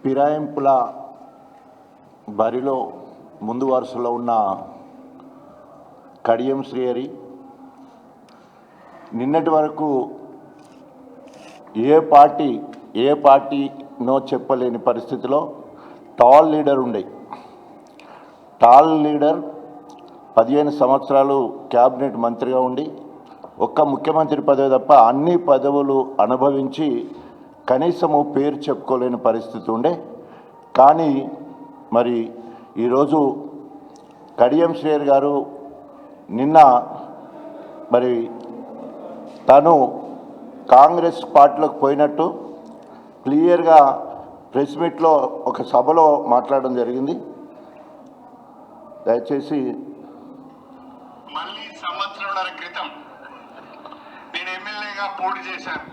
ఫిరాయింపుల బరిలో ముందు వరుసలో ఉన్న కడియం శ్రీహరి నిన్నటి వరకు ఏ పార్టీనో చెప్పలేని పరిస్థితిలో టాల్ లీడర్ ఉండే. టాల్ లీడర్ 15 సంవత్సరాలు క్యాబినెట్ మంత్రిగా ఉండి ఒక్క ముఖ్యమంత్రి పదవి తప్ప అన్ని పదవులు అనుభవించి కనీసము పేరు చెప్పుకోలేని పరిస్థితి ఉండే. కానీ మరి ఈరోజు కడియం శ్రీహరి గారు నిన్న మరి తను కాంగ్రెస్ పార్టీలోకి పోయినట్టు క్లియర్గా ప్రెస్ మీట్లో ఒక సభలో మాట్లాడడం జరిగింది. దయచేసి మళ్ళీ సంవత్సరంన్నర క్రితం నేను ఎమ్మెల్యేగా పోటీ చేశాను.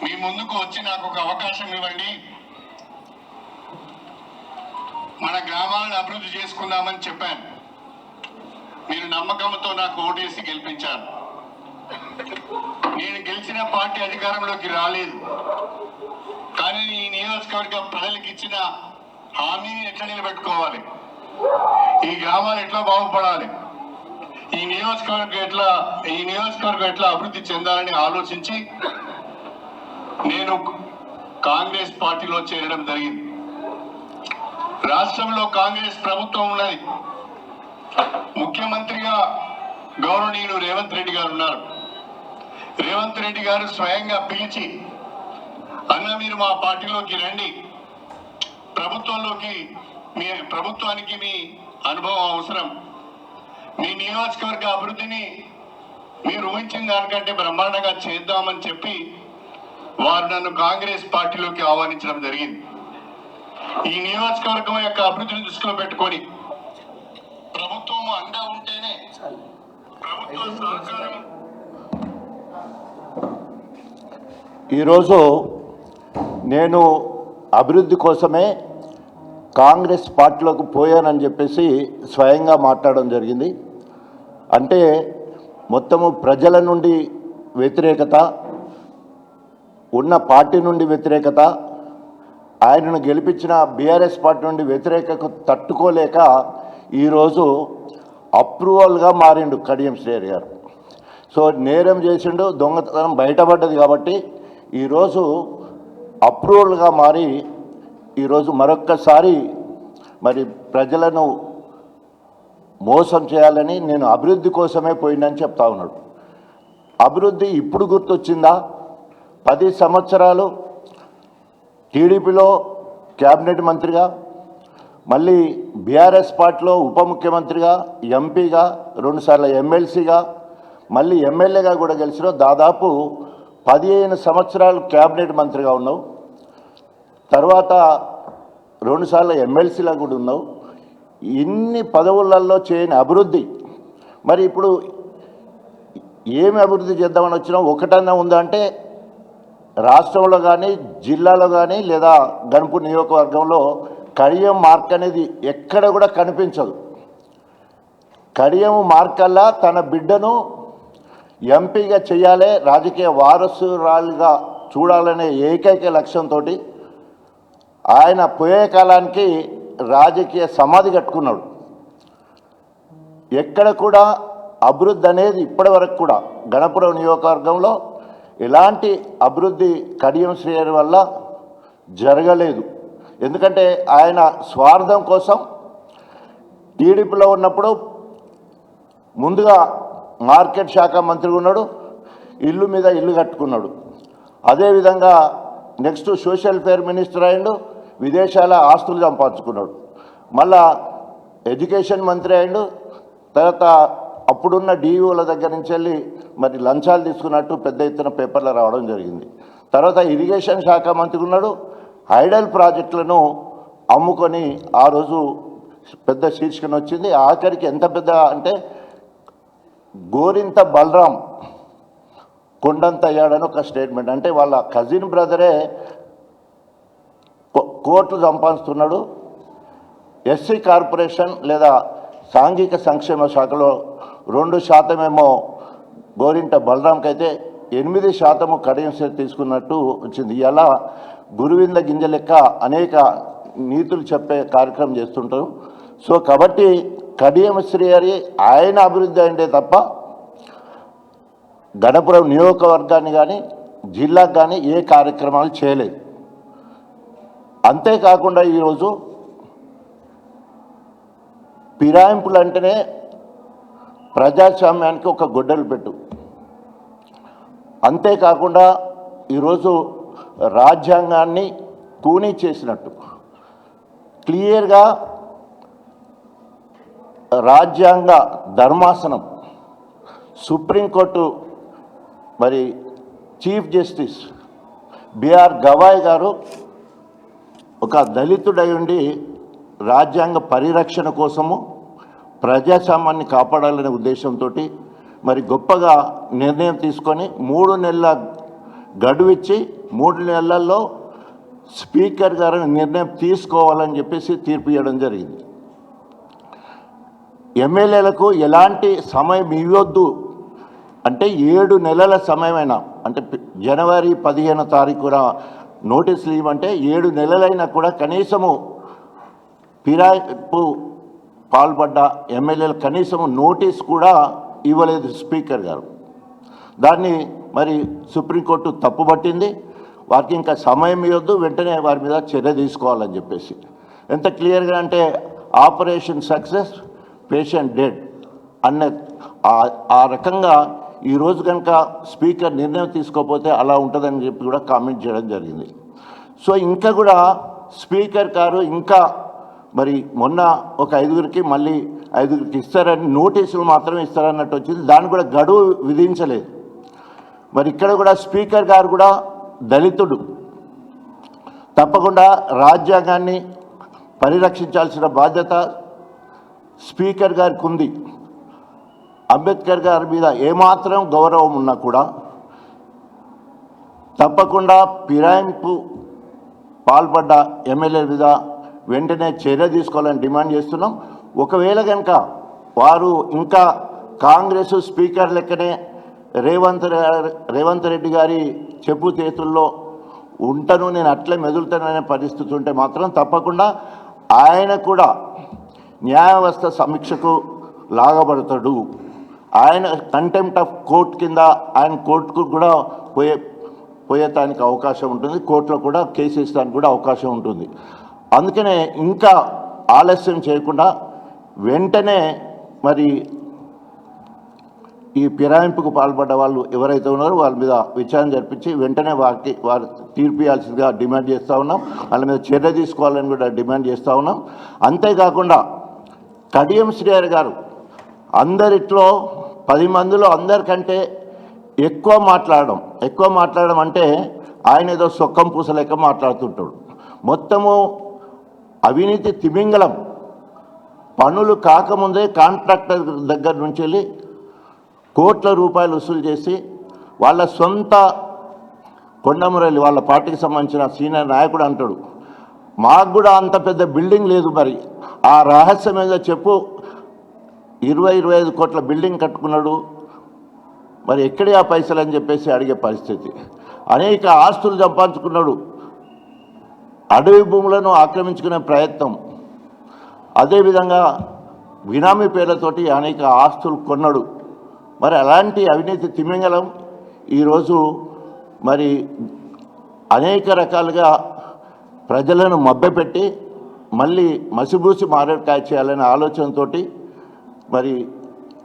మీ ముందుకు వచ్చి నాకు ఒక అవకాశం ఇవ్వండి, మన గ్రామాలను అభివృద్ధి చేసుకుందామని చెప్పాను. మీరు నమ్మకంతో నాకు ఓటేసి గెలిపించారు. నేను గెలిచిన పార్టీ అధికారంలోకి రాలేదు, కానీ ఈ నియోజకవర్గ ప్రజలకు ఇచ్చిన హామీని ఎట్లా నిలబెట్టుకోవాలి, ఈ గ్రామాలు ఎట్లా బాగుపడాలి, ఈ నియోజకవర్గం ఎట్లా అభివృద్ధి చెందాలని ఆలోచించి నేను కాంగ్రెస్ పార్టీలో చేరడం జరిగింది. రాష్ట్రంలో కాంగ్రెస్ ప్రభుత్వం ఉన్నది. ముఖ్యమంత్రిగా గౌరవనీయులు రేవంత్ రెడ్డి గారు ఉన్నారు. రేవంత్ రెడ్డి గారు స్వయంగా పిలిచి, అన్న మీరు మా పార్టీలోకి రండి, ప్రభుత్వానికి మీ అనుభవం అవసరం, మీ నియోజకవర్గ అభివృద్ధిని మీరు ఊహించిన దానికంటే బ్రహ్మాండంగా చేద్దామని చెప్పి వారు నన్ను కాంగ్రెస్ పార్టీలోకి ఆహ్వానించడం జరిగింది. ఈ నియోజకవర్గం యొక్క అభివృద్ధిని దృష్టిలో పెట్టుకొని ప్రభుత్వం అండా ఉంటేనే, ప్రభుత్వ సహకారం. ఈరోజు నేను అభివృద్ధి కోసమే కాంగ్రెస్ పార్టీలోకి పోయానని చెప్పేసి స్వయంగా మాట్లాడడం జరిగింది. అంటే మొత్తము ప్రజల నుండి వ్యతిరేకత, ఉన్న పార్టీ నుండి వ్యతిరేకత, ఆయనను గెలిపించిన బీఆర్ఎస్ పార్టీ నుండి వ్యతిరేకత తట్టుకోలేక ఈరోజు అప్రూవల్గా మారిండు కడియం శ్రీహరి గారు. సో నేరం చేసిండు, దొంగతనం బయటపడ్డది కాబట్టి ఈరోజు అప్రూవల్గా మారి ఈరోజు మరొక్కసారి మరి ప్రజలను మోసం చేయాలని నేను అభివృద్ధి కోసమే పోయిందని చెప్తా ఉన్నాడు. అభివృద్ధి ఇప్పుడు గుర్తొచ్చిందా? 10 సంవత్సరాలు టీడీపీలో క్యాబినెట్ మంత్రిగా, మళ్ళీ బీఆర్ఎస్ పార్టీలో ఉప ముఖ్యమంత్రిగా, ఎంపీగా, 2 సార్లు ఎమ్మెల్సీగా, మళ్ళీ ఎమ్మెల్యేగా కూడా గెలిచినావు. దాదాపు 15 సంవత్సరాలు క్యాబినెట్ మంత్రిగా ఉన్నావు. తర్వాత 2 సార్లు ఎమ్మెల్సీలా కూడా ఉన్నావు. ఇన్ని పదవులలో చేయని అభివృద్ధి మరి ఇప్పుడు ఏమి అభివృద్ధి చేద్దామని వచ్చినావు? ఒకటన్నా ఉందా అంటే రాష్ట్రంలో కానీ, జిల్లాలో కానీ, లేదా గణపూర్ నియోజకవర్గంలో కడియం మార్క్ అనేది ఎక్కడ కూడా కనిపించదు. కడియం మార్కల్లా తన బిడ్డను ఎంపీగా చేయాలి, రాజకీయ వారసురాలుగా చూడాలనే ఏకైక లక్ష్యంతో ఆయన పోయే కాలానికి రాజకీయ సమాధి కట్టుకున్నాడు. ఎక్కడ కూడా అభివృద్ధి అనేది ఇప్పటి వరకు కూడా గణపురం నియోజకవర్గంలో ఎలాంటి అభివృద్ధి కడియం శ్రీహరి వల్ల జరగలేదు. ఎందుకంటే ఆయన స్వార్థం కోసం టీడీపీలో ఉన్నప్పుడు ముందుగా మార్కెట్ శాఖ మంత్రిగా ఉన్నాడు, ఇల్లు మీద ఇల్లు కట్టుకున్నాడు. అదేవిధంగా నెక్స్ట్ సోషల్ ఫేర్ మినిస్టర్ అయిండు, విదేశాల ఆస్తులు సంపాదించుకున్నాడు. మళ్ళా ఎడ్యుకేషన్ మంత్రి అయిండు. తర్వాత అప్పుడున్న డిఈఓల దగ్గర నుంచి వెళ్ళి మరి లంచాలు తీసుకున్నట్టు పెద్ద ఎత్తున పేపర్లో రావడం జరిగింది. తర్వాత ఇరిగేషన్ శాఖ మంత్రి ఉన్నాడు. ఐడల్ ప్రాజెక్టులను అమ్ముకొని ఆ రోజు పెద్ద శీర్షికన వచ్చింది. ఆఖరికి ఎంత పెద్ద అంటే గోరింత బలరాం కొండంత అయ్యాడని ఒక స్టేట్మెంట్. అంటే వాళ్ళ కజిన్ బ్రదరే కోట్లు సంపాదిస్తున్నాడు. ఎస్సీ కార్పొరేషన్ లేదా సాంఘిక సంక్షేమ శాఖలో 2% గోరింట బలరాంకి అయితే 8% కడియం శ్రేయర్ తీసుకున్నట్టు వచ్చింది. ఇలా గురువింద గింజ లెక్క అనేక నీతులు చెప్పే కార్యక్రమం చేస్తుంటారు. సో కాబట్టి కడియం శ్రేయర్ ఆయన అభివృద్ధి అయిందే తప్ప గణపురం నియోజకవర్గాన్ని కానీ జిల్లాకు కానీ ఏ కార్యక్రమాలు చేయలేదు. అంతేకాకుండా ఈరోజు ఫిరాయింపులు అంటేనే ప్రజాస్వామ్యానికి ఒక గొడ్డలు పెట్టు. అంతేకాకుండా ఈరోజు రాజ్యాంగాన్ని కూనీ చేసినట్టు క్లియర్గా రాజ్యాంగ ధర్మాసనం సుప్రీంకోర్టు మరి చీఫ్ జస్టిస్ బిఆర్ గవాయ్ గారు ఒక దళితుడై ఉండి రాజ్యాంగ పరిరక్షణ కోసము ప్రజాస్వామ్యాన్ని కాపాడాలనే ఉద్దేశంతో మరి గొప్పగా నిర్ణయం తీసుకొని 3 నెలల గడువు ఇచ్చి 3 నెలల్లో స్పీకర్ గారు నిర్ణయం తీసుకోవాలని చెప్పేసి తీర్పు ఇవ్వడం జరిగింది. ఎమ్మెల్యేలకు ఎలాంటి సమయం ఇవ్వద్దు అంటే 7 నెలల సమయమైనా అంటే జనవరి 15వ తారీఖు కూడా నోటీసులు ఇవ్వమంటే 7 నెలలైనా కూడా కనీసము ఫిరాయింపు పాల్పడ్డ ఎమ్మెల్యేలు కనీసము నోటీస్ కూడా ఇవ్వలేదు స్పీకర్ గారు. దాన్ని మరి సుప్రీంకోర్టు తప్పుపట్టింది. వారికి ఇంకా సమయం ఇవ్వద్దు, వెంటనే వారి మీద చర్య తీసుకోవాలని చెప్పేసి. ఎంత క్లియర్గా అంటే ఆపరేషన్ సక్సెస్ పేషెంట్ డెడ్ అన్న ఆ రకంగా ఈరోజు కనుక స్పీకర్ నిర్ణయం తీసుకోకపోతే అలా ఉంటుందని చెప్పి కూడా కామెంట్ చేయడం జరిగింది. సో ఇంకా కూడా స్పీకర్ గారు ఇంకా మరి మొన్న ఒక 5గురికి మళ్ళీ 5గురికి ఇస్తారని నోటీసులు మాత్రమే ఇస్తారన్నట్టు వచ్చింది. దాన్ని కూడా గడువు విధించలేదు. మరి ఇక్కడ కూడా స్పీకర్ గారు కూడా దళితుడు, తప్పకుండా రాజ్యాంగాన్ని పరిరక్షించాల్సిన బాధ్యత స్పీకర్ గారికి ఉంది. అంబేద్కర్ గారి మీద ఏమాత్రం గౌరవం ఉన్నా కూడా తప్పకుండా ఫిరాయింపు పాల్పడ్డ ఎమ్మెల్యే మీద వెంటనే చర్య తీసుకోవాలని డిమాండ్ చేస్తున్నాం. ఒకవేళ కనుక వారు ఇంకా కాంగ్రెస్ స్పీకర్ లెక్కనే రేవంత్ రెడ్డి గారి చెప్పు చేతుల్లో ఉంటాను, నేను అట్లే మెదులుతాననే పరిస్థితి ఉంటే మాత్రం తప్పకుండా ఆయన కూడా న్యాయ వ్యవస్థ సమీక్షకు లాగబడతాడు. ఆయన కంటెంప్ట్ ఆఫ్ కోర్ట్ కింద ఆయన కోర్టుకు కూడా పోయేటానికి అవకాశం ఉంటుంది, కోర్టులో కూడా కేసు వేయడానికి కూడా అవకాశం ఉంటుంది. అందుకనే ఇంకా ఆలస్యం చేయకుండా వెంటనే మరి ఈ ఫిరాయింపుకు పాల్పడ్డ వాళ్ళు ఎవరైతే ఉన్నారో వాళ్ళ మీద విచారణ జరిపించి వెంటనే వారు తీర్పు ఇవ్వాల్సిందిగా డిమాండ్ చేస్తూ ఉన్నాం. వాళ్ళ మీద చర్య తీసుకోవాలని కూడా డిమాండ్ చేస్తూ ఉన్నాం. అంతేకాకుండా కడియం శ్రేయర్ గారు అందరిట్లో 10 మందిలో అందరికంటే ఎక్కువ మాట్లాడడం అంటే ఆయన ఏదో సొక్కం పూసలేక మాట్లాడుతుంటాడు. మొత్తము అవినీతి తిమింగలం. పనులు కాకముందే కాంట్రాక్టర్ దగ్గర నుంచి వెళ్ళి కోట్ల రూపాయలు వసూలు చేసి వాళ్ళ సొంత కొండమురళి వాళ్ళ పార్టీకి సంబంధించిన సీనియర్ నాయకుడు అంటాడు, మాకు కూడా అంత పెద్ద బిల్డింగ్ లేదు, మరి ఆ రహస్యం ఏదో చెప్పు, 20-25 కోట్ల బిల్డింగ్ కట్టుకున్నాడు, మరి ఎక్కడే ఆ పైసలు అని చెప్పేసి అడిగే పరిస్థితి. అనేక ఆస్తులు సంపాదించుకున్నాడు, అడవి భూములను ఆక్రమించుకునే ప్రయత్నం, అదేవిధంగా బినామీ పేర్లతోటి అనేక ఆస్తులు కొన్నాడు. మరి అలాంటి అవినీతి తిమింగలం ఈరోజు మరి అనేక రకాలుగా ప్రజలను మభ్యపెట్టి మళ్ళీ మసిబూసి మారేడుకాయ చేయాలనే ఆలోచనతో మరి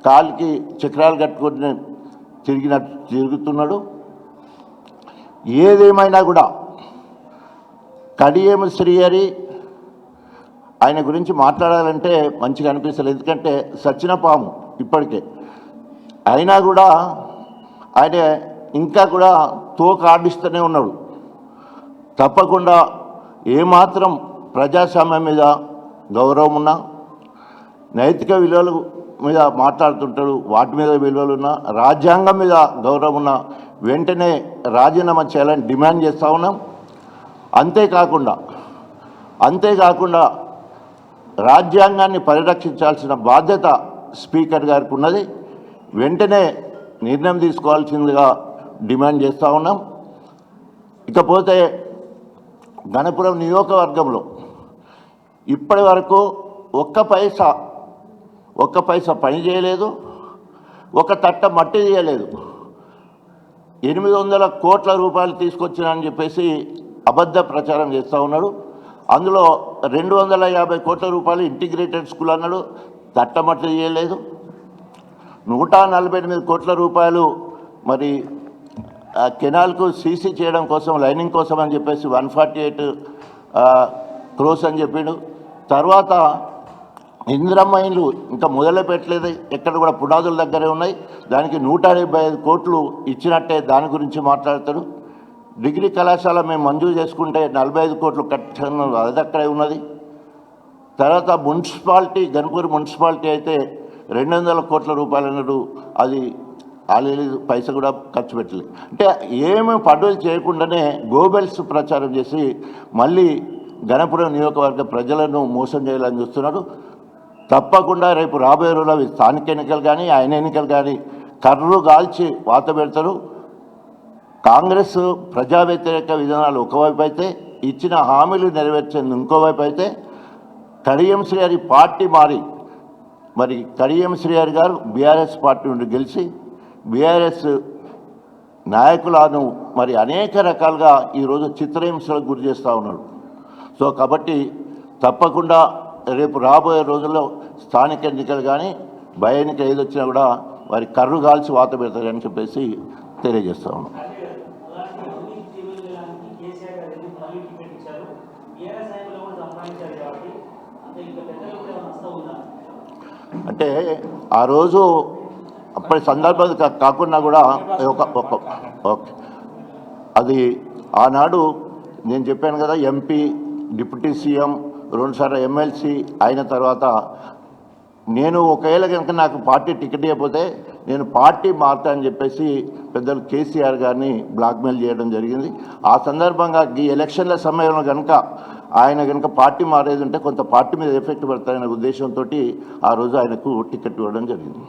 కాలికి చక్రాలు కట్టుకొని తిరుగుతున్నాడు. ఏదేమైనా కూడా కడియం శ్రేయర్ ఆయన గురించి మాట్లాడాలంటే మంచిగా అనిపిస్తలేదు, ఎందుకంటే సచ్చిన పాము ఇప్పటికే. అయినా కూడా ఆయన ఇంకా కూడా తోక ఆడిస్తూనే ఉన్నాడు. తప్పకుండా ఏమాత్రం ప్రజాస్వామ్యం మీద గౌరవం ఉన్నా, నైతిక విలువల మీద మాట్లాడుతుంటాడు, వాటి మీద విలువలున్నా, రాజ్యాంగం మీద గౌరవం ఉన్నా వెంటనే రాజీనామా చేయాలని డిమాండ్ చేస్తూ ఉన్నాం. అంతేకాకుండా రాజ్యాంగాన్ని పరిరక్షించాల్సిన బాధ్యత స్పీకర్ గారికి ఉన్నది. వెంటనే నిర్ణయం తీసుకోవాల్సిందిగా డిమాండ్ చేస్తూ ఉన్నాం. ఇకపోతే గణపురం నియోజకవర్గంలో ఇప్పటి వరకు ఒక్క పైసా పని చేయలేదు, ఒక తట్ట మట్టి చేయలేదు. 800 కోట్ల రూపాయలు తీసుకొచ్చినని చెప్పేసి అబద్ధ ప్రచారం చేస్తూ ఉన్నాడు. అందులో 250 కోట్ల రూపాయలు ఇంటిగ్రేటెడ్ స్కూల్ అన్నాడు, తట్టమట్టి చేయలేదు. 148 కోట్ల రూపాయలు మరి కెనాల్కు సీసీ చేయడం కోసం, లైనింగ్ కోసం అని చెప్పేసి 148 క్రోస్ అని చెప్పిండు. తర్వాత ఇందిరమ్మ ఇండ్లు ఇంకా మొదలు పెట్టలేదు, ఎక్కడ కూడా పునాదుల దగ్గరే ఉన్నాయి. దానికి 175 కోట్లు ఇచ్చినట్టే దాని గురించి మాట్లాడతాడు. డిగ్రీ కళాశాల మేము మంజూరు చేసుకుంటే 45 కోట్లు కట్టాను, అది అక్కడే ఉన్నది. తర్వాత మున్సిపాలిటీ, గణపూర్ మున్సిపాలిటీ అయితే 200 కోట్ల రూపాయలు అన్నాడు, అది ఆల్రెడీ పైసా కూడా ఖర్చు పెట్టలేదు. అంటే ఏమి పనులు చేయకుండానే గోబెల్స్ ప్రచారం చేసి మళ్ళీ గణపురం నియోజకవర్గ ప్రజలను మోసం చేయాలని చూస్తున్నాడు. తప్పకుండా రేపు రాబోయే రోజుల్లో స్థానిక ఎన్నికలు కానీ ఆయన ఎన్నికలు కానీ కర్రు గాల్చి వాత పెడతారు. కాంగ్రెస్ ప్రజా వ్యతిరేక విధానాలు ఒకవైపు అయితే, ఇచ్చిన హామీలు నెరవేర్చేందుకు ఇంకోవైపు అయితే, కడియం శ్రీహరి పార్టీ మారి మరి కడియం శ్రీహరి గారు బీఆర్ఎస్ పార్టీ నుండి గెలిచి బీఆర్ఎస్ నాయకులను మరి అనేక రకాలుగా ఈరోజు చిత్రహింసలకు గురి చేస్తూ ఉన్నాడు. సో కాబట్టి తప్పకుండా రేపు రాబోయే రోజుల్లో స్థానిక ఎన్నికలు కానీ బై ఎన్నిక ఏది వచ్చినా కూడా వారి కర్రు కాల్చి వాత పెడతారని చెప్పేసి తెలియజేస్తా ఉన్నాం. అంటే ఆ రోజు అప్పటి సందర్భం కాకుండా కూడా ఓకే, అది ఆనాడు నేను చెప్పాను కదా, ఎంపీ, డిప్యూటీ సీఎం, 2 సార్లు ఎమ్మెల్సీ అయిన తర్వాత నేను ఒకవేళ కనుక నాకు పార్టీ టికెట్ ఇవ్వకపోతే నేను పార్టీ మారుతా అని చెప్పేసి పెద్దలు కేసీఆర్ గారిని బ్లాక్మెయిల్ చేయడం జరిగింది. ఆ సందర్భంగా ఈ ఎలక్షన్ల సమయంలో కనుక ఆయన కనుక పార్టీ మారేది ఉంటే కొంత పార్టీ మీద ఎఫెక్ట్ పడతాయనే ఉద్దేశంతో ఆ రోజు ఆయనకు టికెట్ ఇవ్వడం జరిగింది.